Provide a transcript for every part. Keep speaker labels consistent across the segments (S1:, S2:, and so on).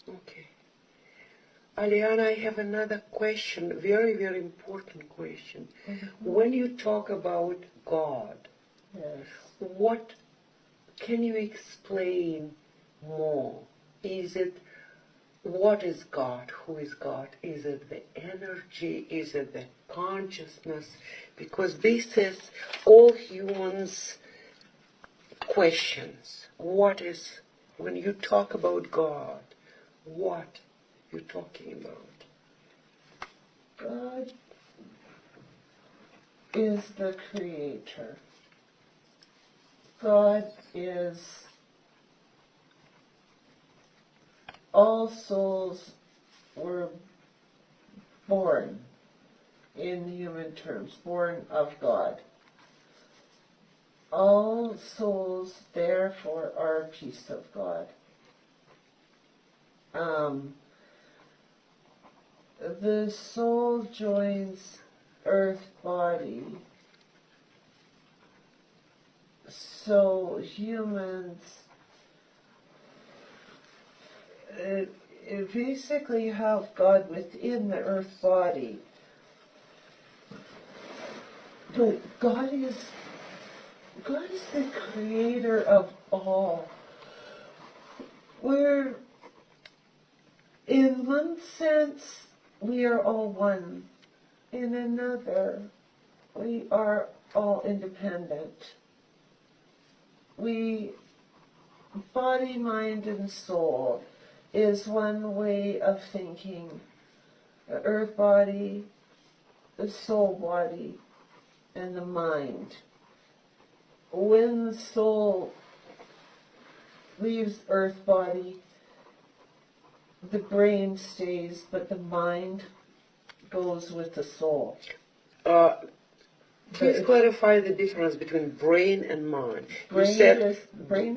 S1: Okay. Aliana, I have another question, very, very important question. When you talk about God,
S2: Yes.
S1: what can you explain more? Is it, what is God? Who is God? Is it the energy? Is it the consciousness? Because this is all humans' questions. What is, when you talk about God, what you're talking about?
S2: God is the creator. God is all souls were born in human terms, born of God. All souls, therefore, are a piece of God. The soul joins earth body, so humans basically have God within the earth body. But God is the creator of all. We're, in one sense, we are all one. In another, we are all independent. Body, mind, and soul is one way of thinking. The earth body, the soul body, and the mind. When the soul leaves earth body, the brain stays, but the mind goes with the soul.
S1: Please clarify the difference between brain and mind.
S2: Brain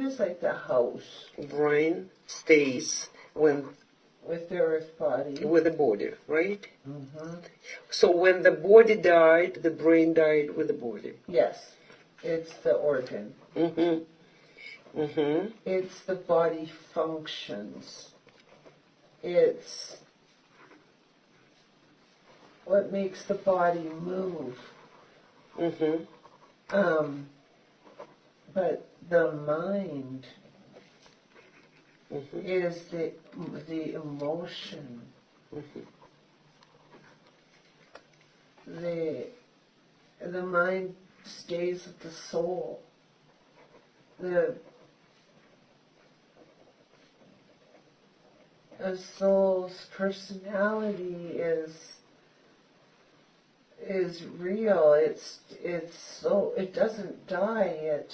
S2: is like the house.
S1: Brain stays when
S2: with the earth body.
S1: With the body, right?
S2: Mm-hmm.
S1: So when the body died, the brain died with the body.
S2: Yes, it's the organ.
S1: Mm-hmm. Mm-hmm.
S2: It's the body functions. It's what makes the body move.
S1: Mm-hmm.
S2: But the mind
S1: mm-hmm.
S2: is the emotion.
S1: Mm-hmm.
S2: The mind stays with the soul. The soul's personality is real. It's so it doesn't die.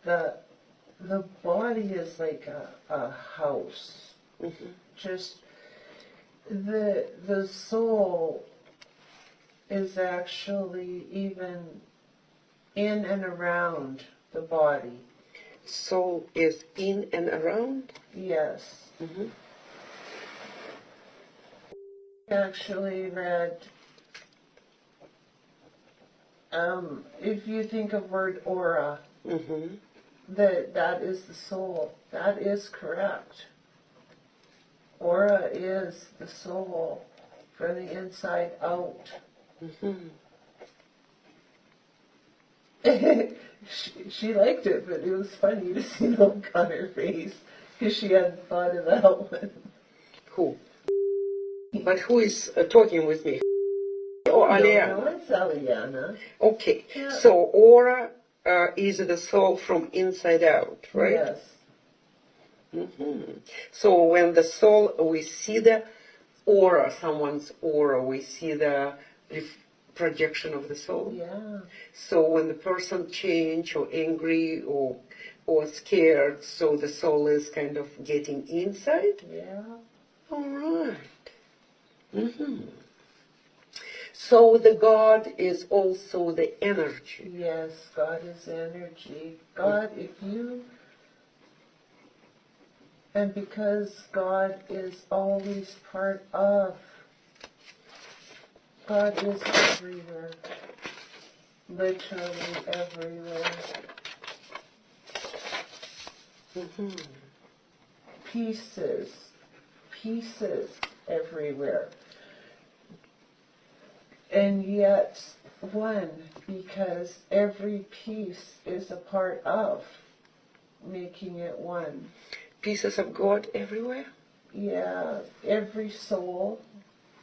S2: The body is like a house.
S1: Mm-hmm.
S2: Just the soul is actually even in and around the body.
S1: Soul is in and around?
S2: Yes.
S1: Mm-hmm.
S2: Actually read, if you think of word aura,
S1: mm-hmm.
S2: that is the soul. That is correct. Aura is the soul from the inside out.
S1: Mm-hmm.
S2: She liked it, but it was funny to see the look on her face because she hadn't thought of that one.
S1: Who? But who is talking with me? Or Aliana?
S2: No, it's Aliana.
S1: Okay,
S2: Yeah.
S1: so aura is the soul from inside out, right?
S2: Yes.
S1: Mm-hmm. So when the soul, we see the aura, someone's aura, we see the projection of the soul.
S2: Yeah.
S1: So when the person change or angry or scared, so the soul is kind of getting inside?
S2: Yeah.
S1: All right. Mm-hmm. So the God is also the energy.
S2: Yes, God is energy. God, and because God is always part of, God is everywhere. Literally everywhere.
S1: Mm-hmm.
S2: Pieces pieces everywhere. And yet one, because every piece is a part of making it one.
S1: Pieces of God everywhere?
S2: Yeah, every soul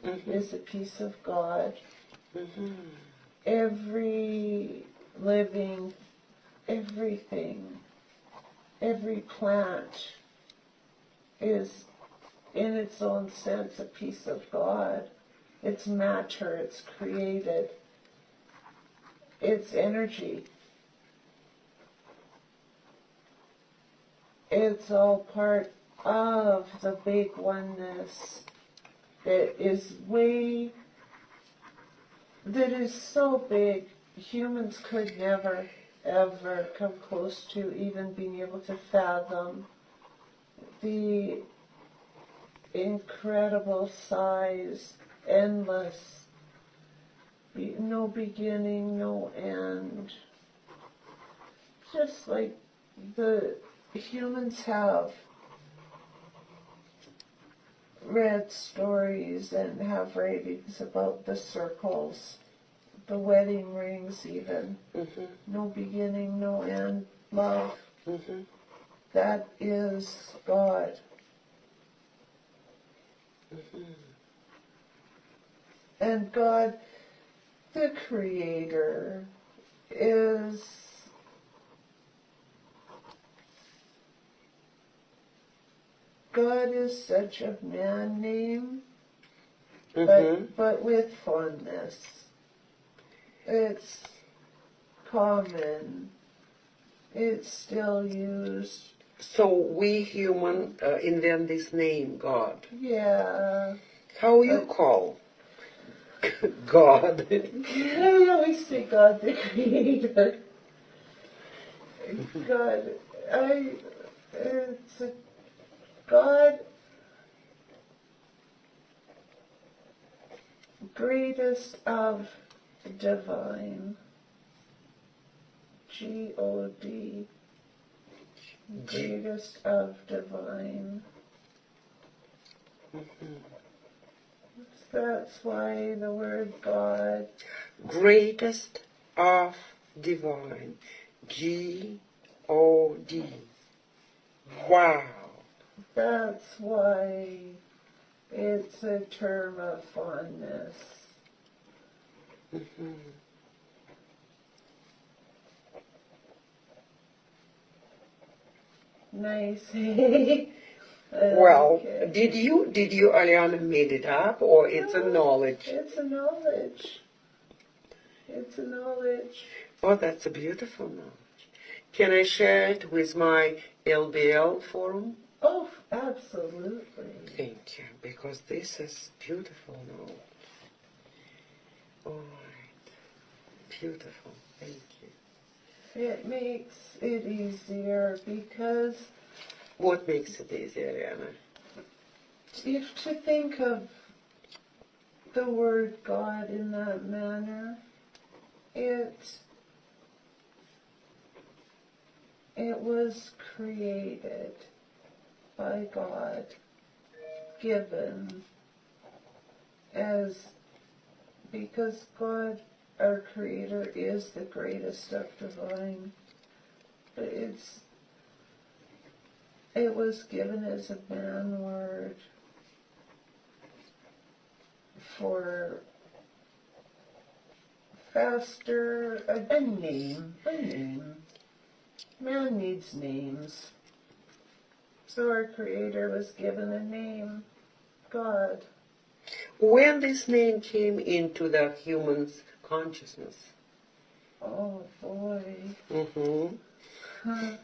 S2: is a piece of God. Every living, everything, every plant is in its own sense a piece of God. It's matter, it's created, it's energy. It's all part of the big oneness that is so big, humans could never, ever come close to even being able to fathom the incredible size, endless, no beginning, no end. Just like the humans have read stories and have writings about the circles, the wedding rings even. No beginning, no end, love. That is God. And God, the Creator, is God is such a man name, but with fondness. It's common. It's still used.
S1: So we human invent this name, God.
S2: Yeah.
S1: How you call God?
S2: I always say God the Creator. God, it's a God, greatest of divine. G-O-D. Greatest of divine. That's why the word God.
S1: Greatest of divine. G-O-D. Wow.
S2: That's why it's a term of fondness. Nice.
S1: Well, did you, Aliana, made it up, or it's a knowledge?
S2: It's a knowledge. It's a knowledge.
S1: Oh, that's a beautiful knowledge. Can I share it with my LBL forum?
S2: Oh, absolutely.
S1: Thank you, because this is beautiful knowledge. All right. Beautiful. Thank you.
S2: It makes it easier because
S1: What makes it easier, Ariana?
S2: if to think of the word God in that manner, it was created by God, given as, because God, our Creator, is the greatest of divine. But it was given as a man word for faster, a name. Man needs names. So our Creator was given a name, God.
S1: When this name came into the human's consciousness?
S2: Oh boy. Huh.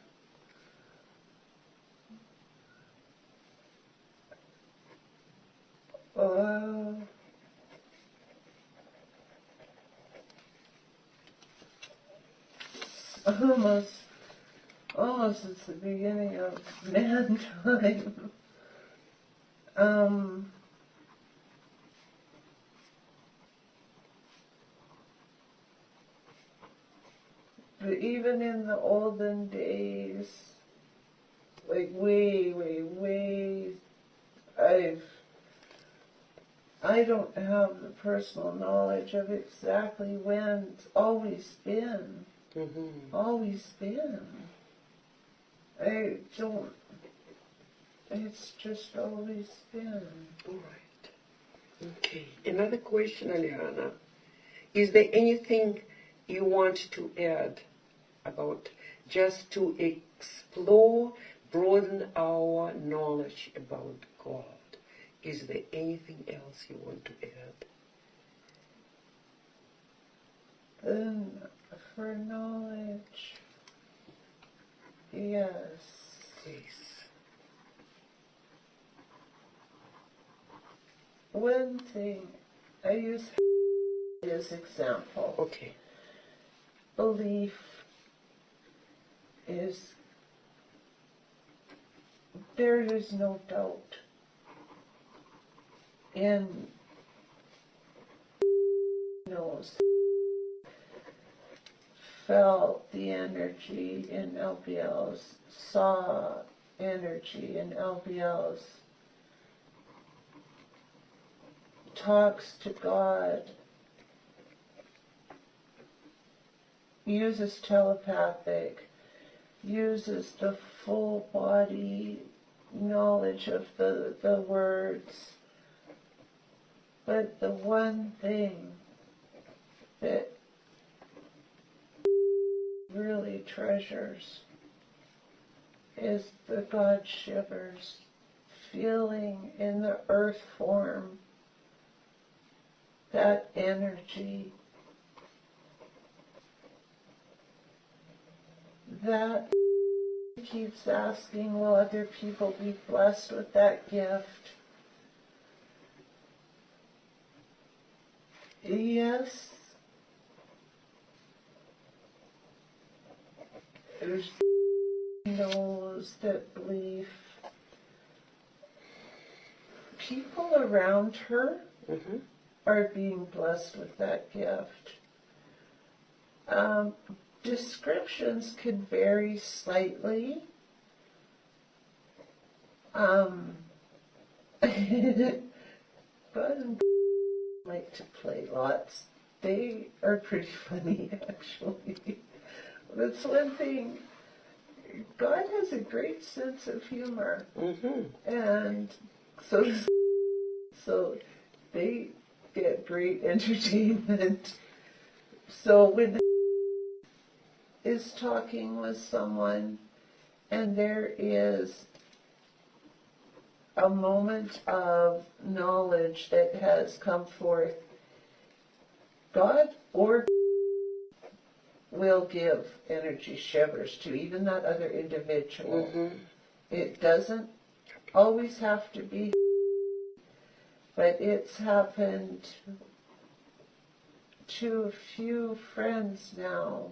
S2: Oh. Almost it's the beginning of man time. But even in the olden days, like way, I've I don't have the personal knowledge of exactly when. It's always been. Always been. I don't. It's just always been.
S1: All right. Okay. Another question, Aliana. Is there anything you want to add about just to explore, broaden our knowledge about God? Is there anything else you want to add?
S2: Then, for knowledge, yes.
S1: Please.
S2: One thing, I use as example.
S1: Okay.
S2: Belief is, there is no doubt in knows, felt the energy in LBLs, saw energy in LBLs, talks to God, uses telepathic, uses the full body knowledge of the words. But the one thing that really treasures is the God shivers, feeling in the earth form that energy, that keeps asking, will other people be blessed with that gift? Yes. There's knows that belief. People around her are being blessed with that gift. Descriptions could vary slightly. God and like to play lots. They are pretty funny, actually. That's one thing. God has a great sense of humor, and so they get great entertainment. So when is talking with someone, and there is a moment of knowledge that has come forth, God or will give energy shivers to even that other individual. It doesn't always have to be, but it's happened to a few friends now.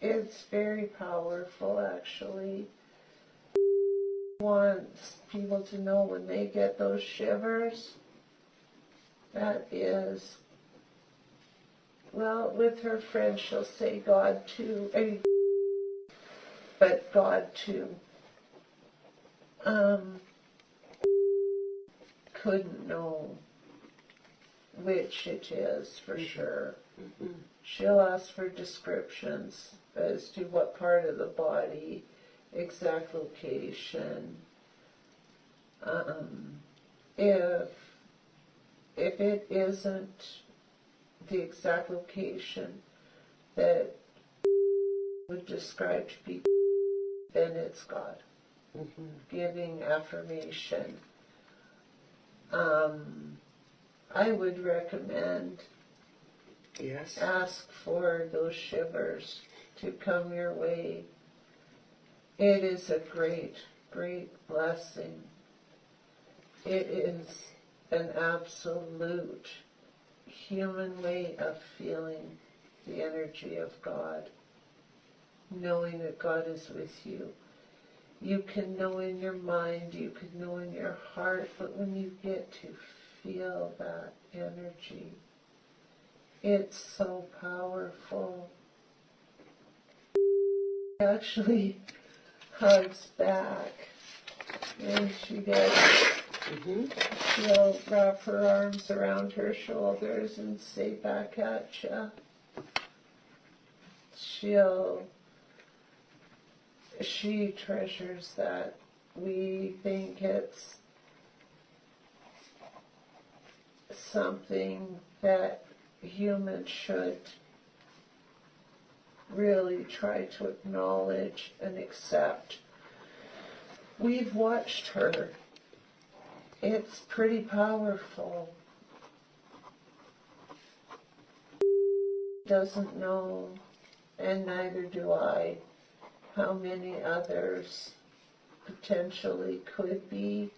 S2: It's very powerful, actually. Wants people to know when they get those shivers, that is, well, with her friend she'll say God too, but God too. Couldn't know which it is for sure. She'll ask for descriptions as to what part of the body, exact location. If it isn't the exact location that would describe to people, then it's God giving affirmation. I would recommend ask for those shivers to come your way. It is a great, great blessing. It is an absolute human way of feeling the energy of God, knowing that God is with you. You can know in your mind, you can know in your heart, but when you get to feel that energy, It's so powerful. Actually hugs back, and she does. She'll wrap her arms around her shoulders and say back at ya. She treasures that. We think it's something that humans should really try to acknowledge and accept. We've watched her. It's pretty powerful. Doesn't know, and neither do I, how many others potentially could be,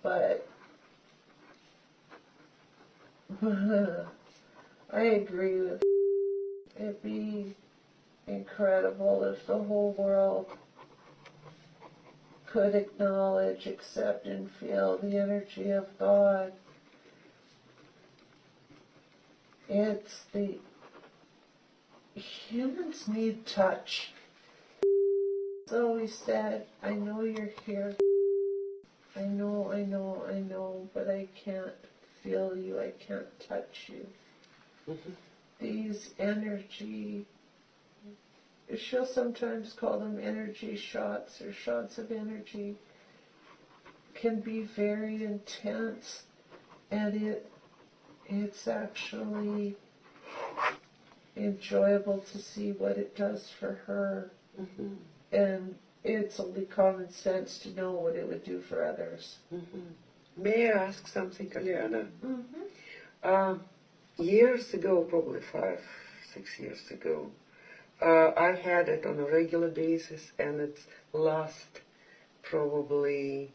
S2: but I agree with it'd be incredible if the whole world could acknowledge, accept, and feel the energy of God. It's the humans need touch. It's always said, I know you're here. I know, but I can't feel you. I can't touch you. These energy, she'll sometimes call them energy shots or shots of energy, can be very intense, and it's actually enjoyable to see what it does for her. And it's only common sense to know what it would do for others.
S1: May I ask something, Aliana? Years ago, probably 5, 6 years ago, I had it on a regular basis, and it's last probably,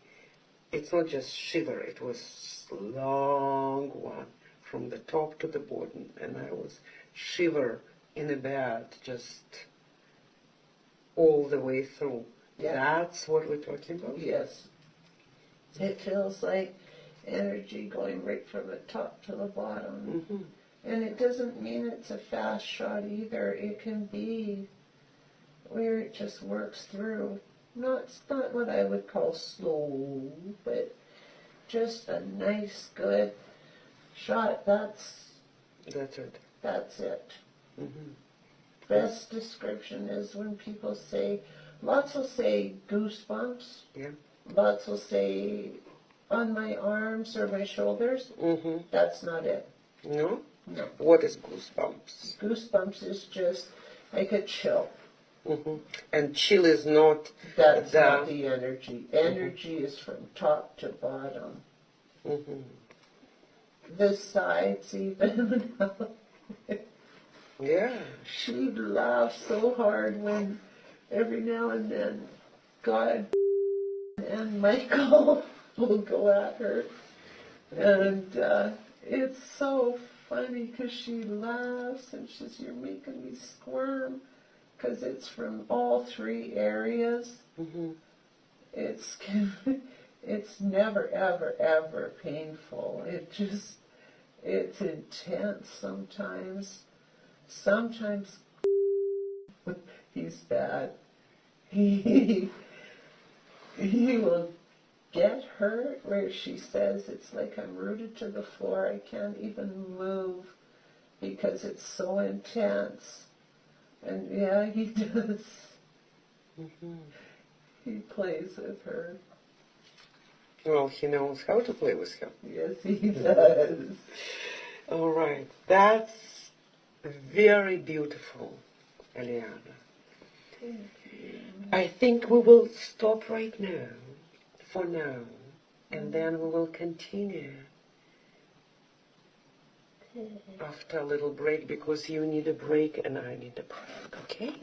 S1: it's not just shiver, it was long one from the top to the bottom, and I was shiver in the bed just all the way through.
S2: Yeah.
S1: That's what we're talking about?
S2: Yes. It feels like energy going right from the top to the bottom. And it doesn't mean it's a fast shot either. It can be where it just works through. It's not what I would call slow, but just a nice, good shot. That's
S1: it.
S2: That's it. Best description is when people say, lots will say goosebumps.
S1: Yeah.
S2: Lots will say on my arms or my shoulders. That's not it.
S1: No?
S2: No.
S1: What is goosebumps?
S2: Goosebumps is just like a chill.
S1: And chill is not...
S2: That's not the energy. Energy is from top to bottom. The sides even.
S1: Yeah.
S2: She'd laugh so hard when every now and then God and Michael will go at her. And it's so funny because she laughs and she says, you're making me squirm, because it's from all 3 areas. It's never, ever, ever painful. It's intense sometimes. Sometimes he's bad. He will get hurt where she says it's like I'm rooted to the floor. I can't even move because it's so intense. And yeah, he does. He plays with her.
S1: Well, he knows how to play with her.
S2: Yes, he does.
S1: All right. That's very beautiful, Eliana.
S2: Thank you.
S1: I think we will stop right now, for now, and then we will continue after a little break, because you need a break and I need a break, okay?